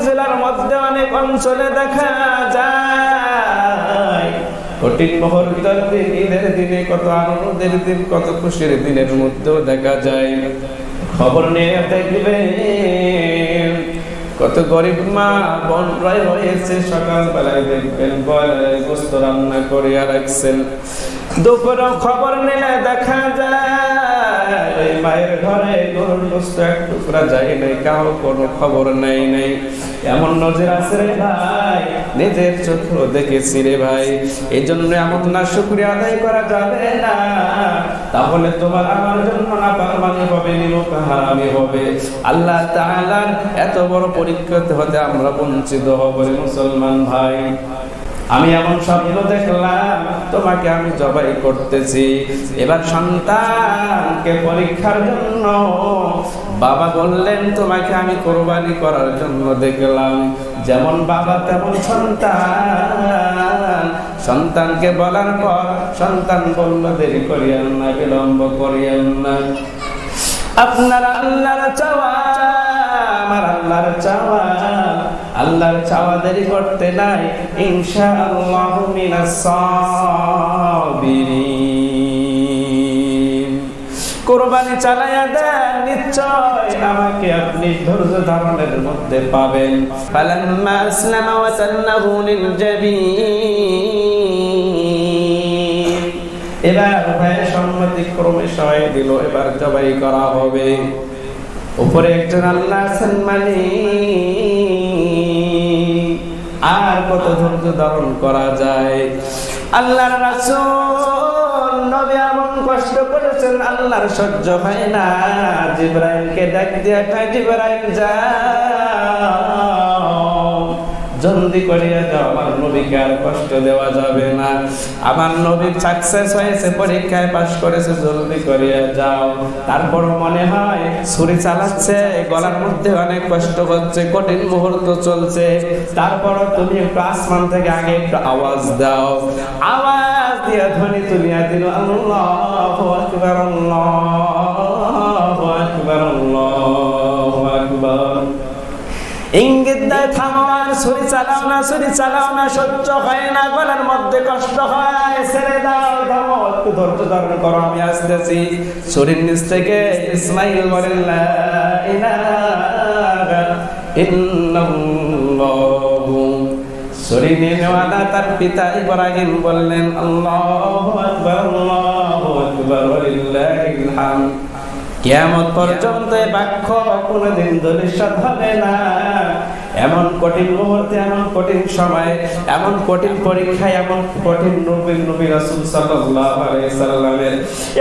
জেলার মধ্যে অনেক অঞ্চলে দেখা যায় কঠিন মুহূর্তের দিন, ঈদের দিনে, কত আনন্দের দিন, কত খুশির দিনের মধ্যেও দেখা যায় খবর নিয়ে দেখবে কত গরিব মা বোন রয়েছে, সকালবেলায় দেখবেন বয়লারের গোশত রান্না করে রাখছেন, দুপুরে খবর নিলে দেখা যায় ওই মায়ের ঘরে গরুর গোশত এক টুকরা যায় নাই, কারো কোনো খবর নাই। এমন নজির আছে রে ভাই, নিজের চোখেও দেখেছি রে ভাই। এই জন্য এমন না শুকরিয়া আদায় করা যাবে না, তাহলে তোমার আমার জন্য নাফরমানি হবে, নিমুখারামি হবে, আল্লাহ তাআলার এত বড় পরীক্ষা হতে আমরা বঞ্চিত হব। মুসলমান ভাই, আমি এমন স্বপ্ন দেখলাম তোমাকে আমি জবাই করতেছি, এবার সন্তানকে পরীক্ষার জন্য বাবা বললেন তোমাকে আমি কোরবানি করার জন্য দেখলাম। যেমন বাবা তেমন সন্তান, সন্তানকে বলার পর সন্তান বলল দেরি করিয়েন না, বিলম্ব করিয়েন না, আপনারা আল্লাহর চাওয়া, আমার আল্লাহর চাওয়া, আল্লাহর চাওয়া দেরি করতে নাই, ইনশাআল্লাহু মিনাস সাবিরিন। কুরবানি চালায়া দেন, নিশ্চয় আমাকে আপনি ধৈর্য ধারণের মধ্যে পাবেন। ফালাম্মা আসলামা ওয়া তাল্লাহু লিল জাবিন, এবার উভয় সম্মতিক্রমে সবাই দিল, এবার জবাই করা হবে। উপরে একজন আল্লাহ আছেন মালিক, আর কত ধৈর্য ধারণ করা যায়। আল্লাহর রাসূল নবী এমন কষ্ট করেছেন, আল্লাহর সহ্য হয় না, জিবরাইলকে ডাক দিয়ে কয় জিবরাইল যাও, জলদি করিয়া যাও, আমার নবীকে আর কষ্ট দেওয়া যাবে না, আমার নবী সাকসেস হয়েছে, পরীক্ষায় পাস করেছে, জলদি করিয়া যাও। তারপর মনে হয় ছুরি চালাচ্ছে, গলার মধ্যে অনেক কষ্ট হচ্ছে, কঠিন মুহূর্ত চলছে, তারপর তুমি একটু আসমান থেকে আগে একটু আওয়াজ দাও, আওয়াজ দিয়ে ধ্বনি তুলিয়া দিল, আল্লাহু আকবার, আল্লাহু আকবার, আল্লাহু আকবার। ইঙ্গিত দেয় থামো, আর ছুরি চালাও না, ছুরি চালাও না, সহ্য হয় না, গলার মধ্যে কষ্ট হয়, ছেড়ে দাও, থামো, একটু ধৈর্য ধারণ করো, আমি আসতেছি। ছুরির নিচ থেকে ইসমাইল বলেন লা ইলাহা ইল্লাল্লাহু, ছুরি নিয়ে নেওয়ালা তার পিতা ইব্রাহিম বললেন আল্লাহু আকবার, আল্লাহু আকবার, ওয়ালিল্লাহিল হামদ। কিয়ামত পর্যন্ত এই বাক্য কোনদিন দলিত হবে না। এমন কঠিন মুহূর্তে, এমন কঠিন সময়, এমন কঠিন পরীক্ষায়, এমন কঠিন নবী রাসূল সাল্লাল্লাহু আলাইহি সাল্লামের,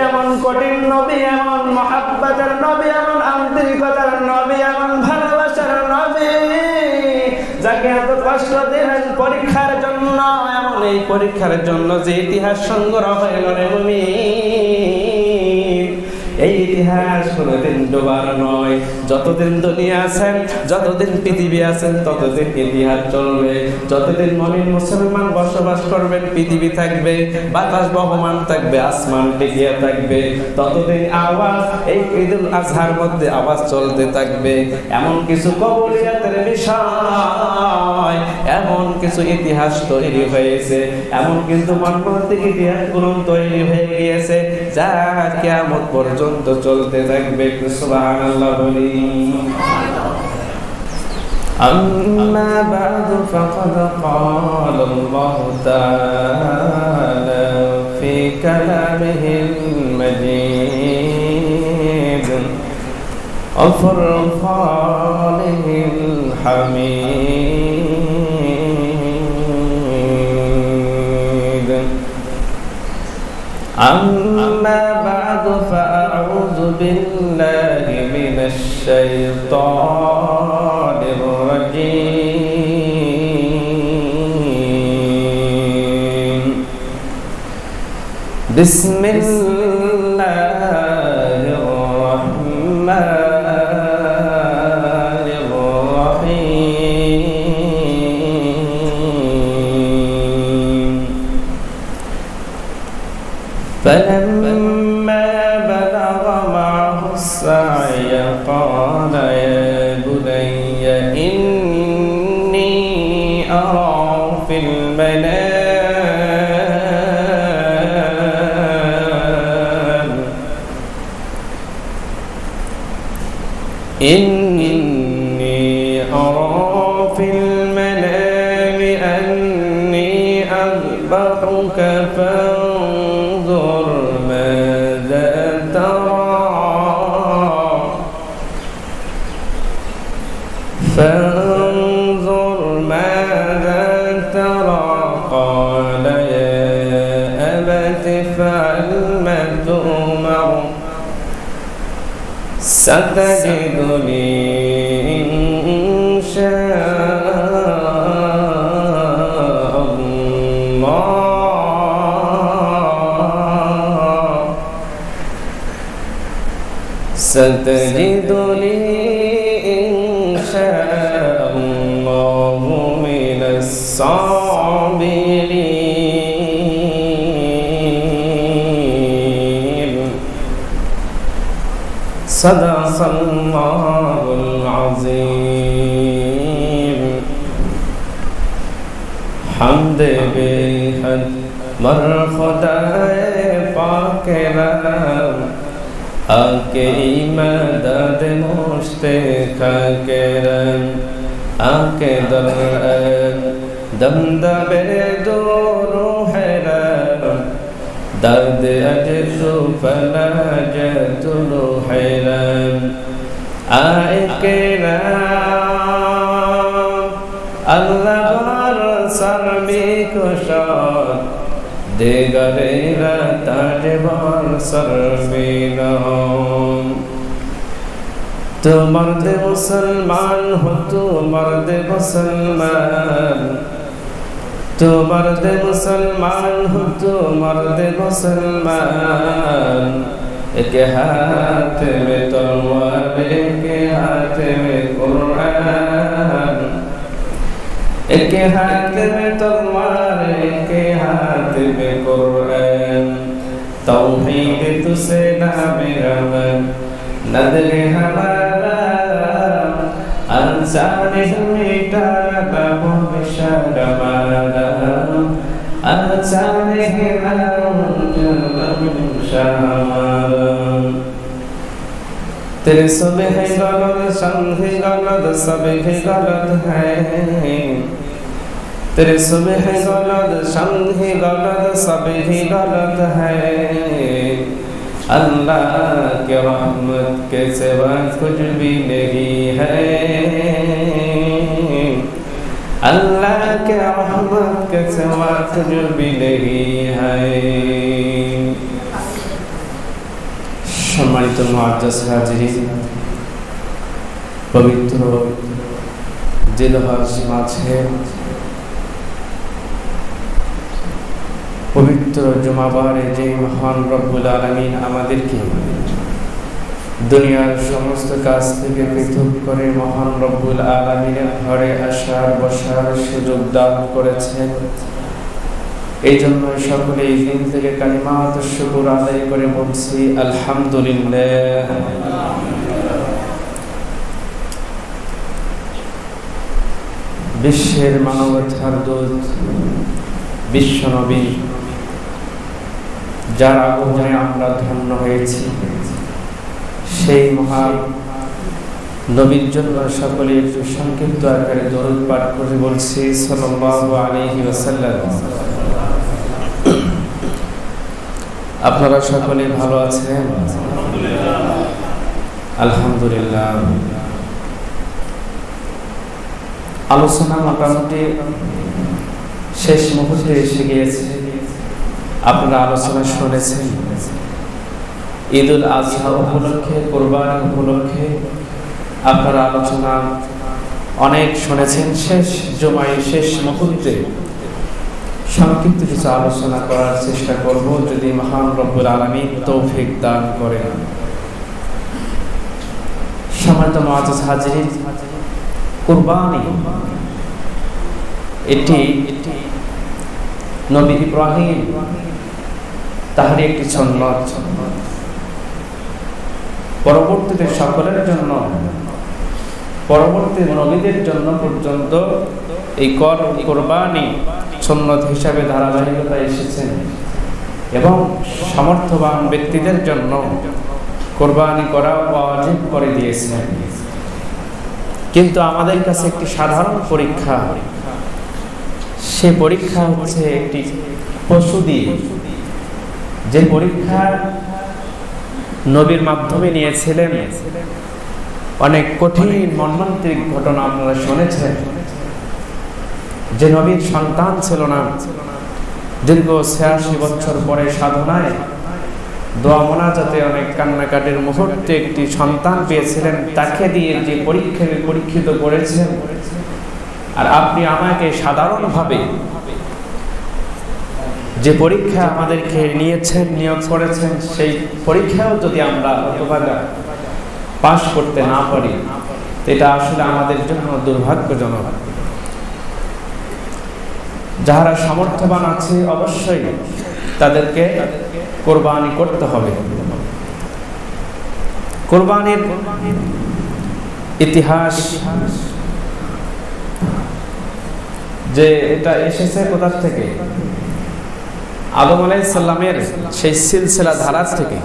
এমন কঠিন নবী, এমন মহব্বতের নবী, এমন আন্তরিকতার নবী, এমন ভালোবাসার নবী, যাকে এত কষ্ট দিলেন পরীক্ষার জন্য, এমন এই পরীক্ষার জন্য যে ইতিহাস সংগ্রহ হইল রে মুমিন, এই ইতিহাস কোনদিন ডোবার নয়। যতদিন দুনিয়া আছেন, যতদিন পৃথিবী আছেন, ততদিন ইতিহাস চলবে। যতদিন মুমিন মুসলমান বসবাস করবেন, পৃথিবী থাকবে, বাতাস বহমান থাকবে, আসমান টিকিয়ে থাকবে, ততদিন আওয়াজ এই ঈদুল আজহার মধ্যে আওয়াজ চলতে থাকবে। এমন কিছু কবুলিয়াতের বিষয়, এমন কিছু ইতিহাস তৈরি হয়েছে, এমন কিন্তু মর্মান্তিক ইতিহাসগুলো তৈরি হয়ে গিয়েছে, যা কিয়ামত পর্যন্ত চলতে থাকবে। সুবহানাল্লাহ বলি। আম্মা বা'দু ফাকাদ ক্বালা আল্লাহু তাআলা ফি কালামিহিল মাজিদ ওয়া ফুরকানিহিল হামিদ। أما بعد فأعوذ بالله من الشيطان الرجيم. بسم الله الرحمن الرحيم. فلما بلغ معه السعي قال يا بني إني أرى في المنام إني أرى في المنام أني أذبحك فانظر ماذا ترى فانظر ماذا ترى قال يا أبت افعل ما تؤمر ستجدني إن شاء الله ستجدني إن شاء الله من الصابرين صدق الله العظيم حمد बेहद मर खुदाए पाक रब आके मदद मुश्ते करम आके दर दम दबे दो रूह रब दर्द अजज़ु फलाजत रूह रब आए के रब अल्लाह बार सर में कुशाद देगरेरा ताजबार सर में नाम तो मर्द मुसलमान हो तो मर्द मुसलमान तो मर्द मुसलमान हो तो मर्द मुसलमान एक हाथ में तलवार एक हाथ में कुरान एक हाथ में तलवार एक हाथ में कुरान तौहीद तुसे नाम रमन नदले हमारा अंसार मिटा बाबू बिशार मारा अंसार तेरे सब है गलत संग है गलत सब है गलत है तेरे सब है गलत संग है गलत सब है गलत है अल्लाह के रहमत के सिवा कुछ भी नहीं है अल्लाह के रहमत के सिवा कुछ भी नहीं है सम्मानित मुआज्जज़ हाज़िरीन पवित्र जिलहज माঝে पवित्र जुमाबारे जे महान रब्बुल आलामीन আমাদেরকে দুনিয়ার সমস্ত কাজ থেকে পৃথক করে মহান রব্বুল আলামিনের ঘরে আসার বসার সুযোগ দান করেছেন এই জন্য সকলে এই দিন থেকে কালিমাত শুকর আদায় করে বলছি আলহামদুলিল্লাহ বিশ্বের মানবতার দূত বিশ্ব নবী যার আগমনে আমরা ধন্য হয়েছি সেই মহান নবীর জন্য সকলে একটু সংক্ষিপ্ত আকারে দরুদ পাঠ করে বলছি সাল্লাল্লাহু আলাইহি ওয়াসাল্লাম আপনারা সকলে ভালো আছেন আলহামদুলিল্লাহ আলোচনা মোটামুটি শেষ মুহূর্তে এসে গিয়েছে আপনারা আলোচনা শুনেছেন ঈদুল আজহা উপলক্ষে কুরবানি উপলক্ষে আপনারা আলোচনা অনেক শুনেছেন শেষ জুমায় শেষ মুহূর্তে সংক্ষিপ্ত কিছু আলোচনা করার চেষ্টা করব যদি মহান রব্বুল আলামিন তৌফিক দান করেন সম্মানিত মুআজ্জাজ হাজিরিন কুরবানি এটি নবী ইব্রাহিম তাহার একটি সুন্নাত পরবর্তীতে সকলের জন্য পরবর্তী নবীদের জন্য পর্যন্ত এই কোরবানি সুন্নত হিসাবে ধারাবাহিকতা এসেছে এবং সামর্থ্যবান ব্যক্তিদের জন্য কোরবানি করা ওয়াজিব করে দিয়েছেন। কিন্তু আমাদের কাছে একটি সাধারণ পরীক্ষা, সে পরীক্ষা হচ্ছে একটি পশু দিয়ে, যে পরীক্ষা নবীর মাধ্যমে নিয়েছিলেন। অনেক কঠিন মর্মান্তিক ঘটনা আপনারা শুনেছেন, যে নবীর সন্তান ছিল না, দীর্ঘ 86 বছর পরে সাধনায় দোয়া মোনাজাতে অনেক কান্নাকাটির মুহূর্তে একটি সন্তান পেয়েছিলেন, তাকে দিয়ে যে পরীক্ষিত করেছেন। আর আপনি আমাকে সাধারণভাবে যে পরীক্ষা আমাদেরকে নিয়েছেন, নিয়োগ করেছেন, সেই পরীক্ষাও যদি আমরা পাশ করতে না পারি, এটা আসলে আমাদের জন্য দুর্ভাগ্যজনক। যারা সামর্থ্যবান আছে অবশ্যই তাদেরকে কোরবানি করতে হবে। কোরবানির ইতিহাস যে এটা এসেছে কোথা থেকে, আদম আলাইহিস সালামের সেই সিলসিলা ধারা থেকে,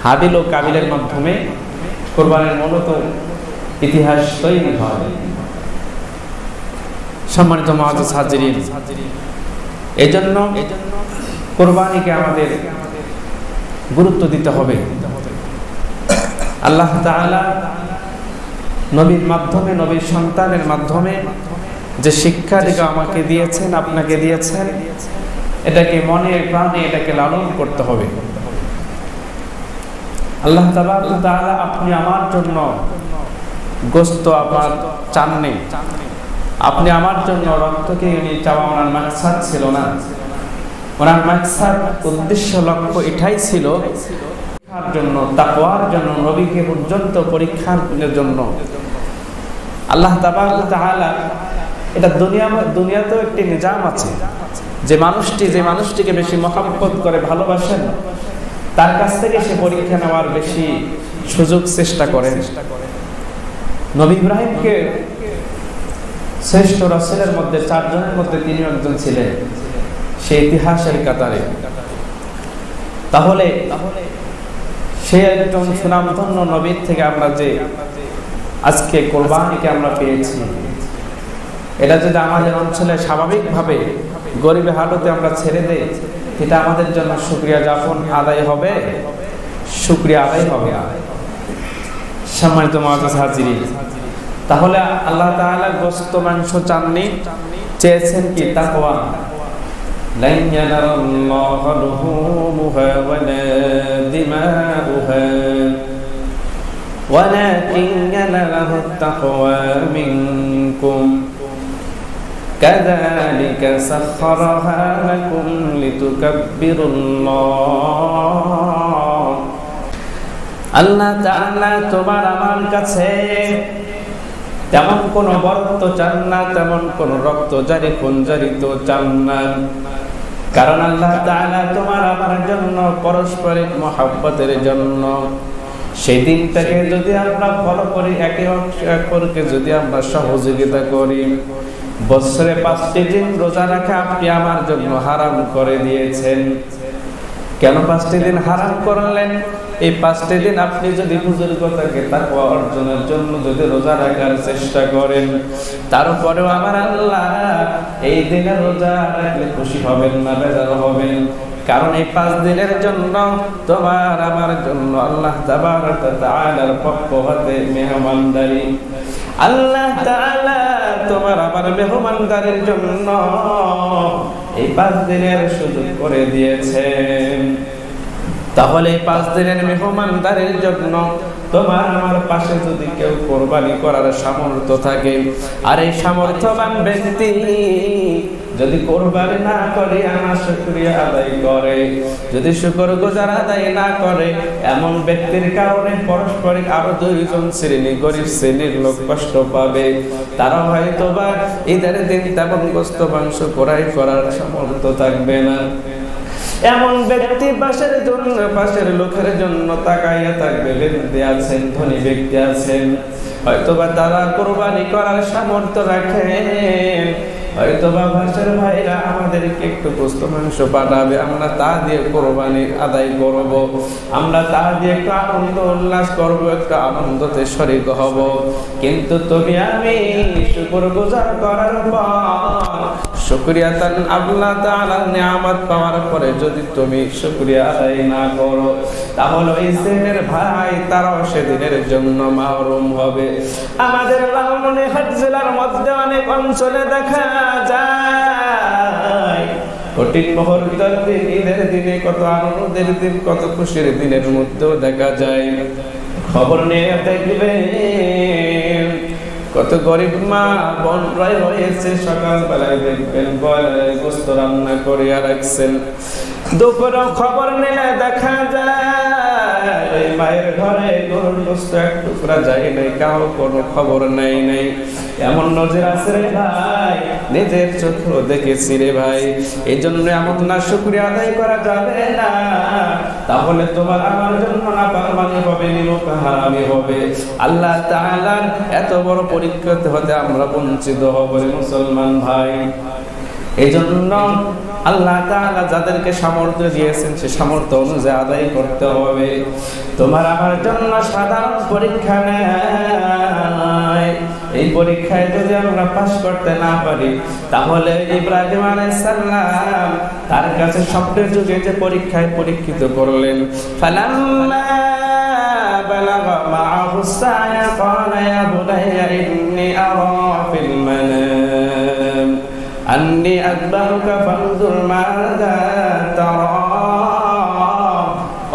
হাবিল ও কাবিলের মাধ্যমে কোরবানির মূলত ইতিহাস তৈরি হয়। সম্মানিত মুআজ্জাজ হাজিরিন, এজন্য কোরবানিকে আমাদের গুরুত্ব দিতে হবে। আল্লাহ তাআলা নবীর মাধ্যমে, নবীর সন্তানের মাধ্যমে যে শিক্ষা দিকে আমাকে দিয়েছেন, আপনাকে দিয়েছেন, এটাকে মনে প্রাণে এটাকে লালন করতে হবে। আল্লাহ তাআলা আপনি আমার জন্য গোশত আপনার চাননি, আপনি আমার জন্য রক্তকে চাওয়া ওনার মাকসাদ ছিল না। ওনার মাকসাদ, উদ্দেশ্য, লক্ষ্য এটাই ছিল পরীক্ষার জন্য, তাকওয়ার জন্য, নবীকে পর্যন্ত পরীক্ষার জন্য। আল্লাহ তাআলা এটা দুনিয়াতেও একটি নিজাম আছে, যে মানুষটিকে বেশি মহব্বত করে, ভালোবাসেন, তার কাছ থেকে সে পরীক্ষা নেওয়ার বেশি সুযোগ চেষ্টা করেন। নবী ইব্রাহিমকে শ্রেষ্ঠ রাসূলের মধ্যে 4 জনের মধ্যে তিনি একজন ছিলেন, সে ইতিহাসের কাতারে। তাহলে সে একজন সুনামধন্য নবীর থেকে আমরা যে আজকে কোরবানিকে আমরা পেয়েছি, এটা যদি আমাদের অঞ্চলে স্বাভাবিকভাবে গরিবে হালতে আমরা ছেড়ে দেই, এটা আমাদের জন্য শুকরিয়া জ্ঞাপন আদায় হবে, শুকরিয়া আদায় হবে। সম্মানিত মুআজ্জাজ হাজিরিন, তাহলে আল্লাহ তাআলা গোশত মাংস চাননি, চেয়েছেন কি তাকওয়া। লান ইয়ানাল্লাহু লুহুমুহা ওয়ালা দিমাউহা ওয়ালাকিন ইয়ানালুহুত তাকওয়া মিনকুম কাযালিকা সাখখারাহা লাকুম লিতুকাব্বিরুল্লাহ। আল্লাহ তাআলা তোমার আমার কাছে তেমন কোন বরত্ব চান না, তেমন কোন রক্ত জারি খুন জারিত চান না, কারণ আল্লাহ তাআলা তোমার আমার জন্য পরস্পরিক মহব্বতের জন্য সেই দিনটাকে যদি আমরা ফলো করি, একে অপরকে যদি আমরা সহযোগিতা করি, বছরে 5টি দিন রোজা রাখা আপনি আমার জন্য হারাম করে দিয়েছেন। কেন 5টি দিন হারাম করলেন? এই 5টি দিন আপনি যদি বুজুর্গতাকে তাকওয়া অর্জনের জন্য যদি রোজা রাখার চেষ্টা করেন, তারপরেও আমার আল্লাহ এই দিনে রোজা রাখলে খুশি হবেন না, বেজার হবেন। কারণ এই 5 দিনের জন্য তোমার আমার জন্য আল্লাহ তাবারক ওয়া তাআলার পক্ষ হতে মেহমানদারি, আল্লাহ তাআলা তোমার আমার মেহমানদারির জন্য এই 5 দিনের সুযোগ করে দিয়েছেন। তাহলে এই 5 দিনের মেহমানদারির জন্য তোমার আমার পাশে যদি কেউ কোরবানি করার সামর্থ্য থাকে, আর এই সামর্থ্যবান ব্যক্তি যদি কোরবানি না করে, আমার শুকরিয়া আদায় করে, যদি শুকরগুজার আদায় না করে, এমন ব্যক্তির কারণে পরস্পরিক আরো 2 জন শ্রেণী, গরিব শ্রেণীর লোক কষ্ট পাবে। তারা হয়তো বা ঈদের দিন তেমন গোশত মাংস ক্রয় করার সামর্থ্য থাকবে না। এমন ব্যক্তি পাশের লোকের জন্য তাকাইয়া থাকবে। ব্যক্তি আছেন, ধনী ব্যক্তি আছেন, হয়তোবা তারা কুরবানি করার সামর্থ্য রাখেন, হয়তোবা ভাষার ভাইরা আমাদেরকে একটু গোশত মাংস পাঠাবে, আমরা তা দিয়ে কুরবানি আদায় করব, আমরা তা দিয়ে একটু আনন্দ উল্লাস করব, একটু আনন্দতে শরীক হব। কিন্তু তুমি আমি শুকরগুজার করার পর, শুকরিয়াতান আল্লাহ তাআলার নিয়ামত পাওয়ার পরে যদি তুমি শুকরিয়া আদায় না করো, তাহলে ওই ছেলের ভাই তারাও সেদিনের জন্য মাহরুম হবে। আমাদের লালমনিরহাট জেলার মধ্যে অনেক অঞ্চলে দেখা যায় কঠিন মুহূর্তের দিন, ঈদের দিনে, কত আনন্দের দিন, কত খুশির দিনের মধ্যেও দেখা যায়, খবর নিয়ে দেখবেন কত গরিব মা বোনরা রয়েছে, সকালবেলায় দেখবেন ব্রয়লারের গোশত রান্না করে রাখছেন, দুপুরে খবর নিলে দেখা যায় ওই মায়ের ঘরে গরুর গোশত এক টুকরা যায় নাই, কারো কোনো খবর নাই। এমন নজির আছে রে ভাই, নিজের চোখে দেখেছি রে ভাই। এই জন্য এমন না শুকরিয়া আদায় করা যাবে না, তাহলে তোমার আমার জন্য নাফরমানি হবে, নিরুপহারামি হবে, আল্লাহ তাআলার এত বড় পরীক্ষা হতে আমরা বঞ্চিত হব রে মুসলমান ভাই। এই জন্য আল্লাহ তাআলা যাদেরকে সামর্থ্য দিয়েছেন সে সামর্থ্য অনুযায়ী আদায় করতে হবে। তোমার আমার জন্য সাধারণ পরীক্ষা নেই, এই পরীক্ষায় যদি আমরা পাস করতে না পারি, তাহলে ইব্রাহিম আলাইহিস সালাম তার কাছে স্বপ্নের যুগে যে পরীক্ষায় পরীক্ষিত করলেন, ফালাম্মা বালাগা মাআহু সায়া ক্বালা ইয়া বুনাইয়া ইন্নী আরা ফিল মানাম أني أذبحك فانظر ماذا ترى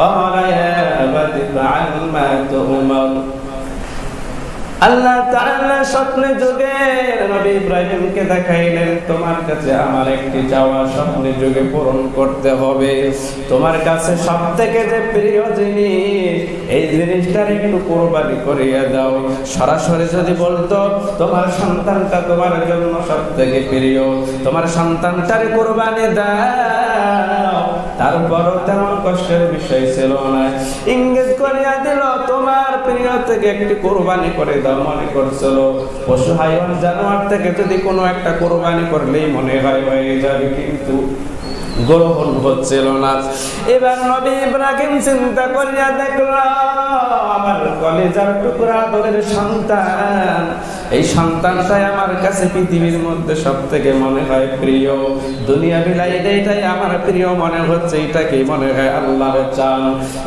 قال يا أبت افعل ما تؤمر। আল্লাহ তাআলা স্বপ্নে যুগে নবী ইব্রাহিমকে দেখাইলেন, তোমার কাছে আমার একটি চাওয়া স্বপ্নে যুগে পূরণ করতে হবে। তোমার কাছে সবথেকে যে প্রিয় জিনিস, এই জিনিসটার একটু কুরবানি করিয়ে দাও। সরাসরি যদি বলতো তোমার সন্তানটা তোমার জন্য সবথেকে প্রিয়, তোমার সন্তানটার কুরবানি দাও, তারপরও তেমন কষ্টের বিষয় ছিল না। ইঙ্গিত করিয়া দিল তোমার প্রিয় থেকে একটি কুরবানি করে দাও। মনে করছিল পশু হাইওয়ান জানোয়ার থেকে যদি কোনো একটা কুরবানি করলেই মনে হয় হয়ে যাবে, কিন্তু গ্রহণ হচ্ছিল না। এবার নবী ইব্রাহিম চিন্তা করিয়া দেখল আমার কলেজার টুকরা আদরের সন্তান, এই সন্তানটাই আমার কাছে পৃথিবীর মধ্যে সব থেকে মনে হয় প্রিয়, দুনিয়া বিলায় এটাই আমার প্রিয় মনে হচ্ছে, এটাকে মনে হয় আল্লাহ চান।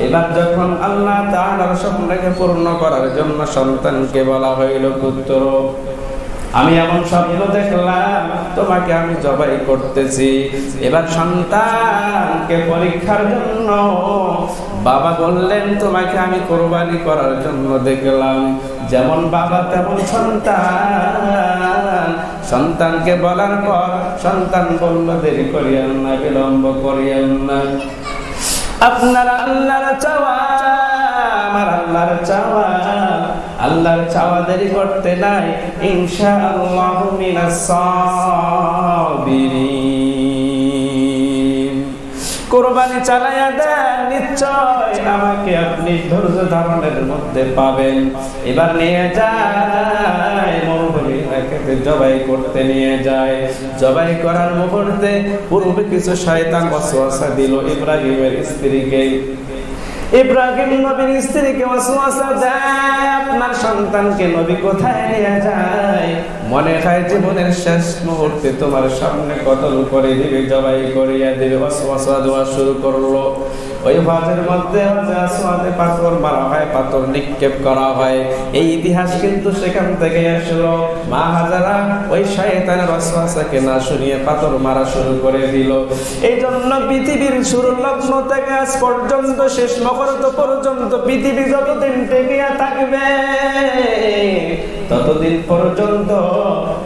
এবার যখন আল্লাহ তাআলার স্বপ্নকে পূর্ণ করার জন্য সন্তানকে বলা হইল, পুত্র আমি এমন স্বপ্ন দেখলাম তোমাকে আমি জবাই করতেছি। এবার সন্তানকে পরীক্ষার জন্য বাবা বললেন তোমাকে আমি কুরবানি করার জন্য দেখলাম, যেমন বাবা তেমন সন্তান। সন্তানকে বলার পর সন্তান বলল, দেরি করিয়েন না, বিলম্ব করিয়েন না, আপনারা আল্লাহর চাওয়া আমার আল্লাহর চাওয়া, আল্লাহর চাওয়া দেরি করতে নাই, ইনশাআল্লাহু মিনাস সাবিরিন। কুরবানি চালায়া দেন, নিশ্চয় আমাকে আপনি ধৈর্য ধারণের মধ্যে পাবেন। এবার নিয়ে যায় মরুভূমি এলাকাতে জবাই করতে নিয়ে যায়। জবাই করার মুহূর্তে পূর্বে কিছু শয়তান ওয়াসওয়াসা দিল ইব্রাহিমের স্ত্রীকে। ইব্রাহিম নবীর স্ত্রীকে ওয়াসওয়াসা দেয়, আপনার সন্তানকে নবী কোথায় নিয়ে যায়? মনে হয় জীবনের শেষ মুহূর্তে তোমার সামনে কতল করে দিবে, জবাই করিয়া দিবে। ওয়াসওয়াসা দেওয়া শুরু করলো। ওই হজের মধ্যে ওয়াসওয়াসে পাথর মারা হয়, পাথর নিক্ষেপ করা হয়। এই ইতিহাস কিন্তু সেখান থেকে আসলো। মা হাজারা ওই শয়তানের ওয়াসওয়াসাকে না শুনিয়ে পাথর মারা শুরু করে দিল। এই জন্য পৃথিবীর শুরু লগ্ন থেকে আজ পর্যন্ত শেষ মুহূর্ত পর্যন্ত পৃথিবী যতদিন টিকিয়া থাকবে ততদিন পর্যন্ত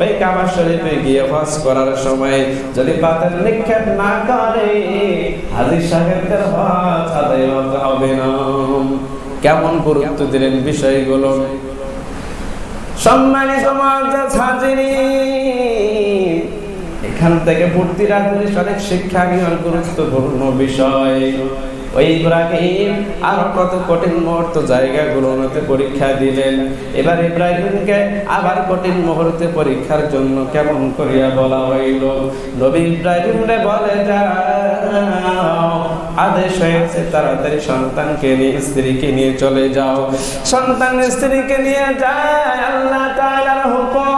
ওই কাবা শরীফে গিয়ে হজ করার সময় যদি পাথর নিক্ষেপ না করে হাজী সাহেবদের হজ আদায় হবে না। কেমন গুরুত্ব দিলেন বিষয়গুলো। সম্মানিত মুআজ্জাজ হাজিরিন, এখান থেকে পূর্তি রাজনীতি অনেক শিক্ষা নেওয়ার গুরুত্বপূর্ণ বিষয়। ওই ইব্রাহিম আরো কত কঠিন মুহূর্ত জায়গাগুলোতে পরীক্ষা দিলেন। এবার ইব্রাহিমকে আবার কঠিন মুহূর্তে পরীক্ষার জন্য কেমন করিয়া বলা হইল, নবী ইব্রাহিমরে বলে যাও, আদেশ হয়েছে তাড়াতাড়ি সন্তানকে নিয়ে স্ত্রীকে নিয়ে চলে যাও। সন্তান স্ত্রীকে নিয়ে যায়, আল্লাহ তাআলার হুকুম।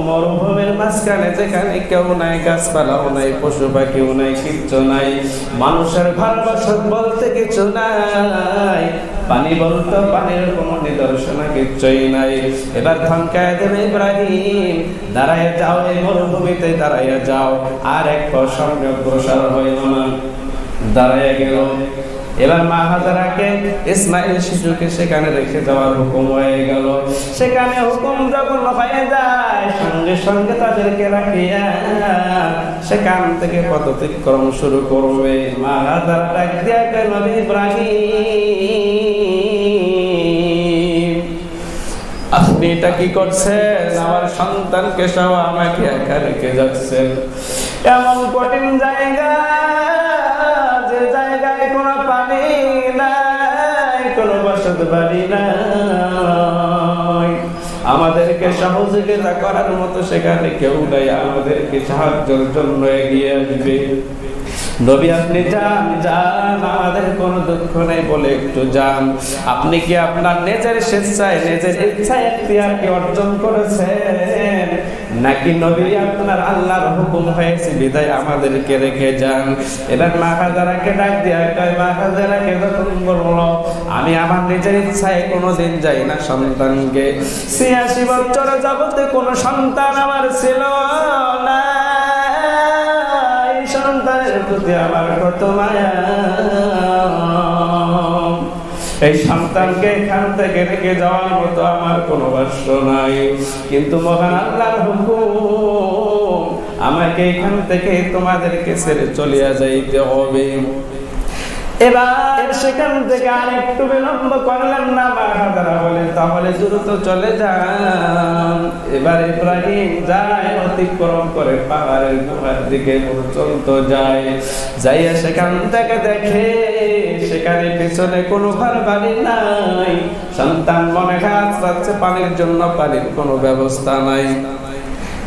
মরুভূমির মাঝখানে যেখানে কেউ নাই, গাছপালাও নাই, পশু পাখিও নাই, কিচ্ছু নাই, মানুষের ঘর বসত বলতে কিছু নাই, পানি বলতে পানির কোনো নিদর্শন কিচ্ছুই নাই। এবার ধমকায় দেবে ইব্রাহিম, দাঁড়াইয়া যাও, এই মরুভূমিতে দাঁড়াইয়া যাও, আর এক পা সামনে অগ্রসর হইল না। দাঁড়াইয়া গেল। এবার মা হাজারাকে ইসমাইল শিশুকে সেখানে রেখে যাওয়ার হুকুম হয়ে গেল। সেখানে হুকুম যখন হয়ে যায়, সঙ্গে সঙ্গে তাদেরকে রাখিয়া সেখান থেকে পথ অতিক্রম শুরু করবে। মা হাজারা ডাক দিয়া কইল, নবী ইব্রাহিম, আপনি এটা কি করছেন? আমার সন্তানকে সহ আমাকে একা রেখে যাচ্ছেন এমন কঠিন জায়গা, যে জায়গায় কোনো পানি নাই, কোনো বসত বাড়ি নাই, আমাদেরকে সহযোগিতা করার মতো সেখানে কেউ নাই, আমাদেরকে সাহায্যের জন্য এগিয়ে আসবে। নবী আপনি যান, যান, আমাদের কোনো দুঃখ নেই বলে একটু যান। আপনি কি আপনার নিজের স্বেচ্ছায়, নিজের ইচ্ছায় এখতিয়ারকে অর্জন করেছেন, নাকি নবী আপনার আল্লাহর হুকুম হয়েছে বিদায় আমাদেরকে রেখে যান? এবার মা হাজারাকে ডাক দিয়া কয়, মা হাজারাকে যখন বললো, আমি আমার নিজের ইচ্ছায় কোনোদিন যাই না সন্তানকে, ৮৬ বছর যাবতে কোনো সন্তান আমার ছিল না, সন্তানের প্রতি আমার কত মায়া, এই সন্তানকে এখান থেকে রেখে যাওয়ার মতো আমার কোনো বাস্য নাই, কিন্তু মহান আল্লাহর হুকুম, আমাকে এখান থেকে তোমাদেরকে ছেড়ে চলিয়া যাইতে হবে। এবার সেখান থেকে আর একটু বিলম্ব করলেন না। মা হাজারা বলেন, তাহলে দ্রুত চলে যান। এবার ইব্রাহিম যায়, অতিক্রম করে পাহাড়ের গুহার দিকে পর্যন্ত যায়। যাইয়া সেখান থেকে দেখে সেখানে পিছনে কোনো ঘর বাড়ি নাই। সন্তান মনে ঘাস পাচ্ছে, পানির জন্য পানির কোনো ব্যবস্থা নাই।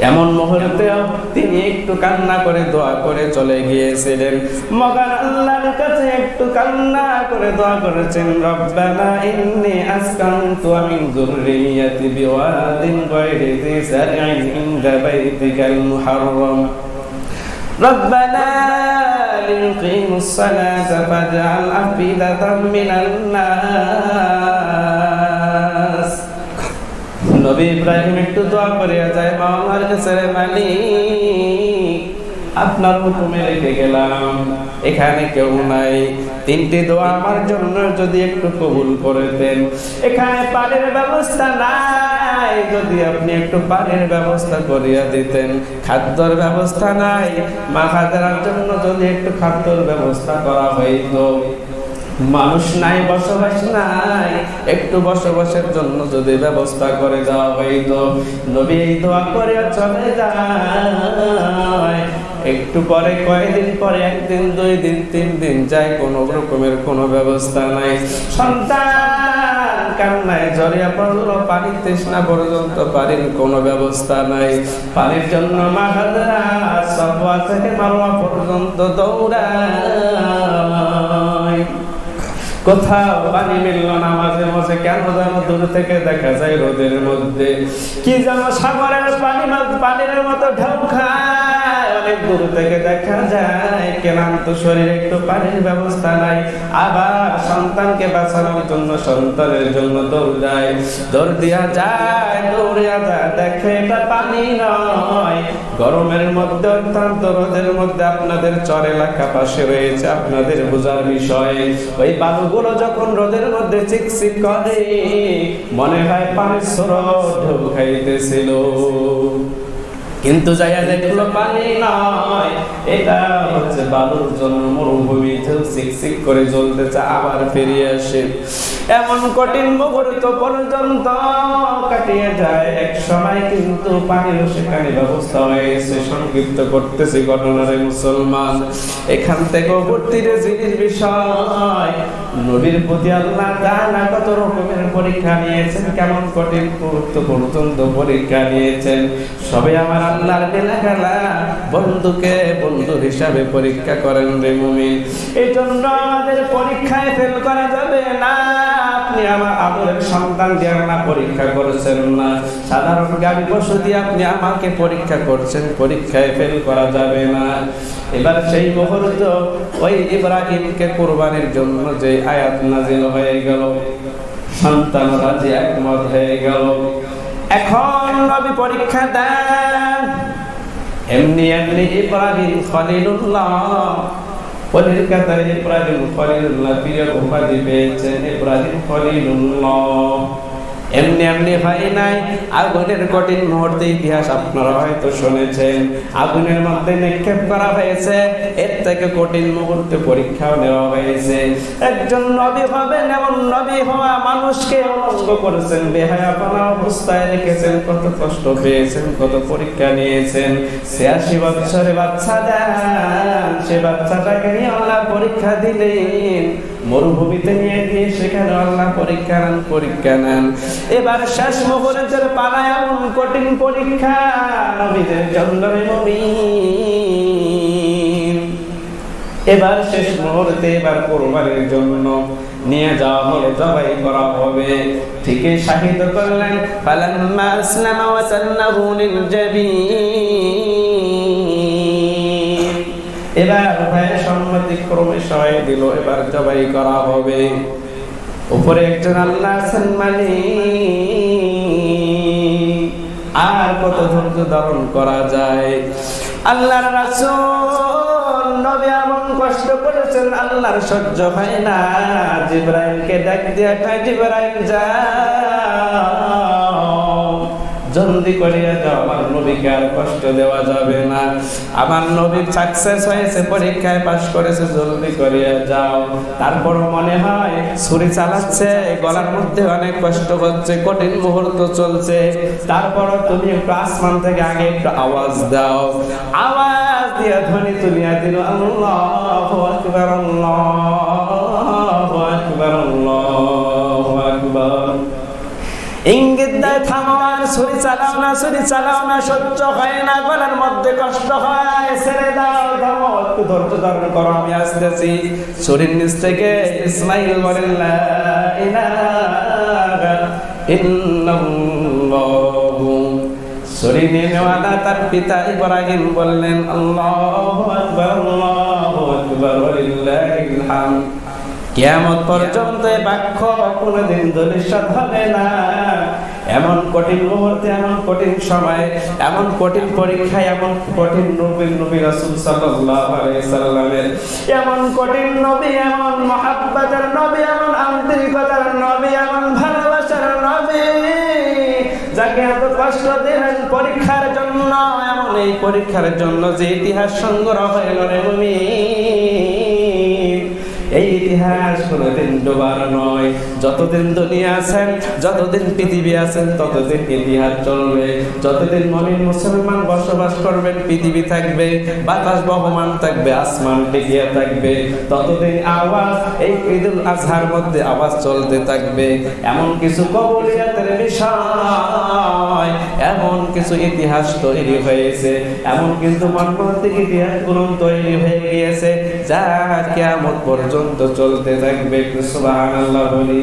এমন মুহূর্তে তিনি একটু কান্না করে দোয়া করে চলে গিয়েছিলেন। মহান আল্লাহর কাছে একটু কান্না করে দোয়া করেছেন, রব্বানা ইন্নী আসকানতু মিন যুররিয়াতি বিওয়াদিন গায়রি যি সার'ইন ইনদা বাইতিকাল মুহাররাম রব্বানা লিয়ুকিমুস সালাতা ফাজআল আফিদাতাম মিনান নাস। নবী ইব্রাহিম একটু দোয়া করিয়া যায়, আমার কাছে মালিক, আপনার হুকুমে রেখে গেলাম, এখানে কেউ নাই, তিনটি দোয়া আমার জন্য যদি একটু কবুল করে দেন। এখানে পানির ব্যবস্থা নাই, যদি আপনি একটু পানির ব্যবস্থা করিয়া দিতেন। খাদ্যর ব্যবস্থা নাই, মা হাজারার জন্য যদি একটু খাদ্যর ব্যবস্থা করা হইতো। মানুষ নাই, বসবাস নাই, একটু বসবাসের জন্য যদি ব্যবস্থা করে দেওয়া হইতো। নবী এই দোয়া করে চলে যায়। একটু পরে, কয়েকদিন পরে, একদিন, 2 দিন, 3 দিন যায়, কোনো রকমের কোনো ব্যবস্থা নাই। সন্তান কান্নায় জড়িয়ে পড়লো, পানি তৃষ্ণা পর্যন্ত, পানির কোনো ব্যবস্থা নাই। পানির জন্য মা হাজারা সাফওয়া থেকে মারওয়া পর্যন্ত দৌড়ায়, কোথাও পানি মিলল না। মাঝে মাঝে কেন যেন দূর থেকে দেখা যায় রোদের মধ্যে কি যেন সাগরের পানির মতো ঢেউ খায়, অনেক দূর থেকে দেখা যায়। ক্লান্ত শরীরে একটু পানির ব্যবস্থা নাই। আবার সন্তানকে বাঁচানোর জন্য, সন্তানের জন্য দৌড় দিয়া যায়, দৌড়িয়া যায়, দেখে এটা পানি নয়। গরমের মধ্যে, অত্যন্ত রোদের মধ্যে, আপনাদের চর এলাকা পাশে রয়েছে, আপনাদের বোঝার বিষয়। ওই বালুগুলো যখন রোদের মধ্যে চিকচিক করে, মনে হয় পানির স্রোত ঢেউ খাইতেছিল, কিন্তু যাইয়া দেখলো পানি নয়, এটা হচ্ছে বালুর জন্য মরুভূমি চিকচিক করে জ্বলতেছে। আবার ফিরে আসে, এমন কঠিন মুহূর্ত পর্যন্ত কাটিয়ে যায়, এক সময় কিন্তু পানিরও সেখানে ব্যবস্থা হয়েছে। সংক্ষিপ্ত করতেছি ঘটনারে মুসলমান, এখান থেকে ভর্তির জিনিস বিষয় নবীর প্রতি আল্লাহ তাআলা কত রকমের পরীক্ষা নিয়েছেন, কেমন কঠিন মুহূর্ত পর্যন্ত পরীক্ষা নিয়েছেন। সবে আমার আল্লাহর খেলা বন্ধুকে বন্ধু হিসাবে পরীক্ষা করেন রে মুমিন। এই জন্য আমাদের পরীক্ষায় ফেল করা যাবে না। আপনি আমার আদরের সন্তান দিয়ে না পরীক্ষা করেছেন না, সাধারণ গাড়ি পশু দিয়ে আপনি আমাকে পরীক্ষা করছেন, পরীক্ষায় ফেল করা যাবে না। এবার সেই মুহূর্ত ওই ইব্রাহিমকে কুরবানির জন্য যে আয়াত নাযিল হয়ে গেল, সন্তানরা যে একমত হয়ে গেল, এখন নবী পরীক্ষা দেন। এমনি এমনি ইব্রাহিম খলিলুল্লাহ, ওদের কাতারে ইব্রাহিম খলিলুল্লাহ প্রিয় উপাধি পেয়েছেন, ইব্রাহিম খলিলুল্লাহ। এমনি এমনি হয় নাই, আগুনের কঠিন মুহূর্তে ইতিহাস আপনারা হয়তো শুনেছেন, আগুনের মধ্যে নিক্ষেপ করা হয়েছে, এর থেকে কঠিন মুহূর্তে পরীক্ষাও নেওয়া হয়েছে। একজন নবী হবেন, এমন নবী হওয়া মানুষকে উলঙ্গ করেছেন, বেহায়াপনা অবস্থায় রেখেছেন, কত কষ্ট পেয়েছেন, কত পরীক্ষা নিয়েছেন। ৮৬ বছরে বাচ্চা দেন, সে বাচ্চাটাকে নিয়ে আল্লাহ পরীক্ষা দিলেন, মরুভূমিতে নিয়ে গিয়ে সেখানে আল্লাহ পরীক্ষা নেন। এবার শেষ মুহূর্তের পালা, এমন কঠিন পরীক্ষা নবীদের জন্য। এবার শেষ মুহূর্তে এবার কুরবানির জন্য নিয়ে যাওয়া হলো, জবাই করা হবে। ঠিকই শাহিদ করলেন, ফালাম্মা আসলামা ওয়া সাল্লাহু লিল জাবিন। এবার ভাইয়ের সম্মতি ক্রমে সহায় দিল, এবার জবাই করা হবে। উপরে একজন আল্লাহ আছেন মালিক, আর কত ধৈর্য ধারণ করা যায়। আল্লাহর রাসূল নবী এমন কষ্ট করেছেন, আল্লাহর সহ্য হয় না। জিবরাইলকে ডাক দিয়ে, জিবরাইল যাও, জলদি করিয়া যাও, আমার নবীকে আর কষ্ট দেওয়া যাবে না। আমার নবী সাকসেস হয়েছে, পরীক্ষায় পাশ করেছে, জলদি করিয়া যাও। তারপর মনে হয় ছুরি চালাচ্ছে, গলার মধ্যে অনেক কষ্ট হচ্ছে, কঠিন মুহূর্ত চলছে। তারপর তুমি একটু আসমান থেকে আগে একটু আওয়াজ দাও। আওয়াজ দিয়ে ধ্বনি তুলিয়া দিল, আল্লাহু আকবার, আল্লাহু আকবার, আল্লাহু আকবার। ইঙ্গিত দেয় থামো, আর ছুরি চালাও না, ছুরি চালাও না, সহ্য হয় না, গলার মধ্যে কষ্ট হয়, ছেড়ে দাও, থামো, একটু ধৈর্য ধারণ করো, আমি আসতেছি। ছুরির নিচ থেকে ইসমাইল বলেন, লা ইলাহা ইল্লাল্লাহু। ছুরি নিয়ে নেওয়ালা তার পিতা ইব্রাহিম বললেন, আল্লাহু আকবার, আল্লাহু আকবার, ওয়ালিল্লাহিল হামদ। কিয়ামত পর্যন্ত এই বাক্য কোনদিন দলিশাত হবে না। এমন কঠিন মুহূর্তে, এমন কঠিন সময়, এমন কঠিন পরীক্ষায়, এমন কঠিন নবী রাসূল সাল্লাল্লাহু আলাইহি সাল্লামের, এমন কঠিন নবী, এমন মহব্বতের নবী, এমন আন্তরিকতার নবী, এমন ভালোবাসার নবী, যাকে এত কষ্ট দিলেন পরীক্ষার জন্য। এমন এই পরীক্ষার জন্য যে ইতিহাস সংগ্রহ হইল রে মুমিন, এই ইতিহাস কোনদিন ডোবার নয়। যতদিন দুনিয়া আছেন, যতদিন পৃথিবী আছেন, ততদিন ইতিহাস চলবে। যতদিন মুমিন মুসলমান বসবাস করবেন, পৃথিবী থাকবে, বাতাস বহমান থাকবে, আসমান টিকিয়ে থাকবে, ততদিন আওয়াজ এই ঈদুল আজহার মধ্যে আওয়াজ চলতে থাকবে। এমন কিছু কবুলিয়াতের বিষয়, এমন কিছু ইতিহাস তৈরি হয়েছে, এমন কিন্তু মর্মান্তিক ইতিহাসগুলো তৈরি হয়ে গিয়েছে, যা কিয়ামত পর্যন্ত চলতে থাকবে। সুবহানাল্লাহ বলি।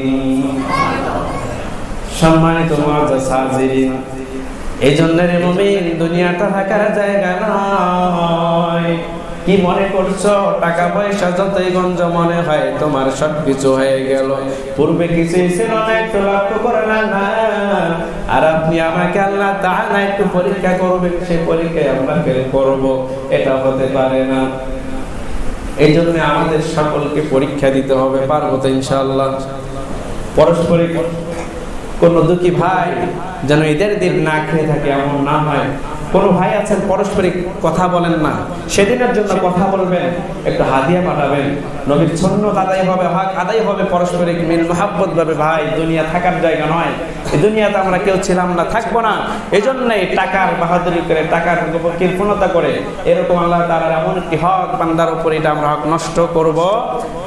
সম্মানিত মুআজ্জাজ হাজিরিন, এই জন্য রে মুমিন, দুনিয়াটা থাকার জায়গা নয়। কি মনে করছো? টাকা পয়সা যতই গঞ্জ মনে হয়, তোমার সবকিছু হয়ে গেল, পূর্বে কিছুই ছিল না, একটু লক্ষ্য করে না। আর আপনি আমাকে আল্লাহ তাআলা একটু পরীক্ষা করবেন, সেই পরীক্ষায় আমরা ফেল করব, এটা হতে পারে না। এই জন্য আমাদের সকলকে পরীক্ষা দিতে হবে, পারবো তো ইনশাআল্লাহ। পারস্পরিক কোন দুঃখী ভাই যেন ঈদের দিন না খেয়ে থাকে, এমন না হয়। কোনো ভাই আছেন পারস্পরিক কথা বলেন না, সেদিনের জন্য কথা বলবেন, একটু হাদিয়া পাঠাবেন, নবীর সুন্নাত আদায় হবে, হক আদায় হবে, পারস্পরিক মিল মুহাব্বত ভাবে। ভাই দুনিয়া থাকার জায়গা নয়, এই দুনিয়াতে আমরা কেউ ছিলাম না, থাকবো না। এই জন্যই টাকার বাহাদুরি করে, টাকার কৃপণতা করে এরকম আল্লাহ তাআলার এমন একটি হক বান্দার উপর, এটা আমরা হক নষ্ট করব,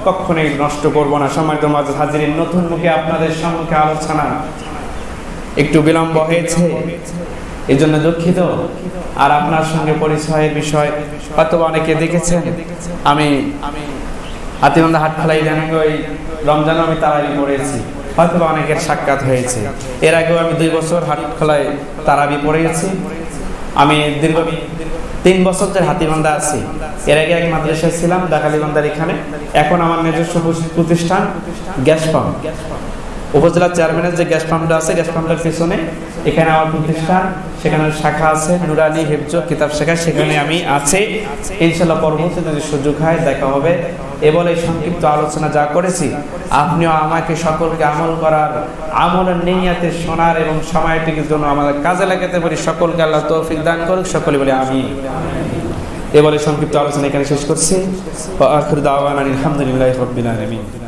কখনোই নষ্ট করব না। সম্মানিত মুআজ্জিজ হাজিরিন, নতুন মুখে আপনাদের সম্মুখে আলোচনা একটু বিলম্ব হয়েছে, এই জন্য দুঃখিত। আর আপনার সঙ্গে পরিচয়ের বিষয় হয়তো অনেকে দেখেছেন, আমি হাতিবান্ধা হাটখোলা ইদানিং ওই রমজানে আমি তারাবি পড়েছি, হয়তো অনেকের সাক্ষাৎ হয়েছে। এর আগেও আমি 2 বছর হাটখোলায় তারাবি পড়েছি। আমি দীর্ঘ 3 বছর ধরে হাতিবান্ধা আছি। এর আগে এক মাদ্রাসায় ছিলাম ডাকালিবান্ধার এখানে। এখন আমার নিজস্ব প্রতিষ্ঠান গ্যাস পাম্প, উপজেলা চেয়ারম্যানের যে গ্যাস পাম্পটা আছে, গ্যাস পাম্পটার পিছনে এখানে আমার প্রতিষ্ঠান, সেখানে শাখা আছে নুরানি হিফজ কিতাব শাখা, সেখানে আমি আছি। ইনশাআল্লাহ পরবর্তীতে যদি সুযোগ হয় দেখা হবে। এবার এই সংক্ষিপ্ত আলোচনা যা করেছি, আপনিও আমাকে সকলকে আমল করার, আমলের নিয়তে শোনার এবং সময়টির জন্য আমাদের কাজে লাগাতে পারি, সকলকে আল্লাহ তৌফিক দান করুক, সকলে বলি আমিন। এবারে সংক্ষিপ্ত আলোচনা এখানে শেষ করছি। ওয়া আখিরু দাওয়ানা আলহামদুলিল্লাহি রাব্বিল আলামিন।